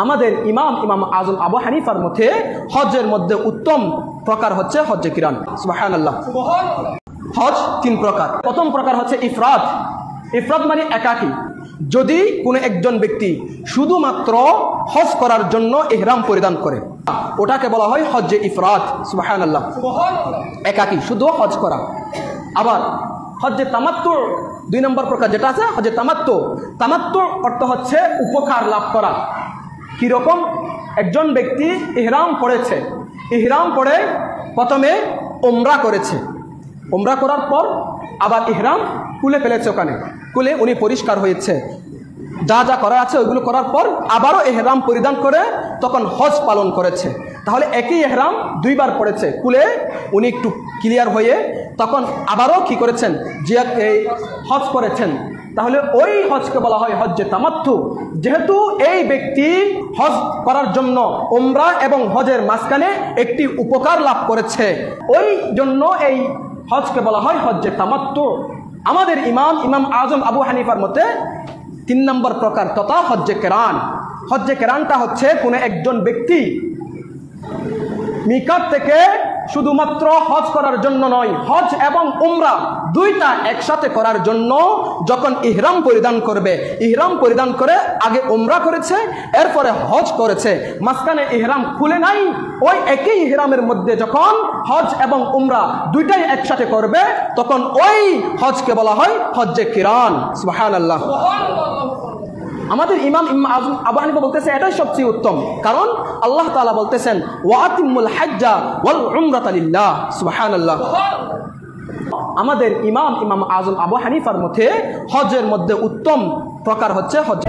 আমাদের ইমাম আজম আবু হানিফার মতে হজের মধ্যে উত্তম প্রকার হচ্ছে হজ্জে কিরান। সুবহানাল্লাহ। হজ তিন প্রকার। প্রথম প্রকার হচ্ছে ইফরাদ। ইফরাদ মানে একাকী। যদি কোনো একজন ব্যক্তি শুধুমাত্র হজ করার জন্য ইহরাম পরিধান করে, ওটাকে বলা হয় হজ্জে ইফরাদ। সুবহানাল্লাহ। একাকী, শুধু হজ করা। আবার হজ্জে তামাত্তু, দুই নম্বর প্রকার যেটা আছে হজ্জে তামাত্তু। তামাত্তু অর্থ হচ্ছে উপকার লাভ করা। কিরকম? একজন ব্যক্তি ইহরাম পড়েছে, ইহরাম পড়ে প্রথমে উমরা করেছে, উমরা করার পর আবার ইহরাম খুলে ফেলেছে, ওখানে খুলে উনি পরিষ্কার হয়েছে, যা যা করা আছে ওইগুলো করার পর আবারও এহরাম পরিধান করে তখন হজ পালন করেছে। তাহলে একই এহরাম দুইবার পড়েছে, খুলে উনি একটু ক্লিয়ার হয়ে তখন আবারও কি করেছেন, যে এই হজ করেছেন। তাহলে ওই হজকে বলা হয় হজ্জে তামাত্তু। যেহেতু এই ব্যক্তি হজ করার জন্য উমরা এবং হজের মাঝখানে একটি উপকার লাভ করেছে, ওই জন্য এই হজকে বলা হয় হজ্জে তামাত্তু। আমাদের ইমাম আজম আবু হানিফার মতে তিন নম্বর প্রকার তথা হজ্জে কেরান। হজ্জে কেরানটা হচ্ছে কোনো একজন ব্যক্তি মিকাত থেকে শুধুমাত্র হজ করার জন্য নয়, হজ এবং উমরা দুইটা একসাথে করার জন্য যখন ইহরাম পরিধান করবে, ইহরাম পরিধান করে আগে উমরা করেছে, এরপরে হজ করেছে, মাঝখানে ইহরাম খুলে নাই, ওই একই ইহরামের মধ্যে যখন হজ এবং উমরা দুইটাই একসাথে করবে তখন ওই হজকে বলা হয় হজ্জে কিরান। সুবহানাল্লাহ। আমাদের ইমাম আজম আবু হানিফা বলতেছে এটাই সবচেয়ে উত্তম, কারণ আল্লাহ তাআলা বলতেছেন ওয়াতিমুল হজ্জা ওয়াল উমরাতা লিল্লাহ। সুবহানাল্লাহ। আমাদের ইমাম আজম আবু হানিফার মতে হজের মধ্যে উত্তম প্রকার হচ্ছে হজ।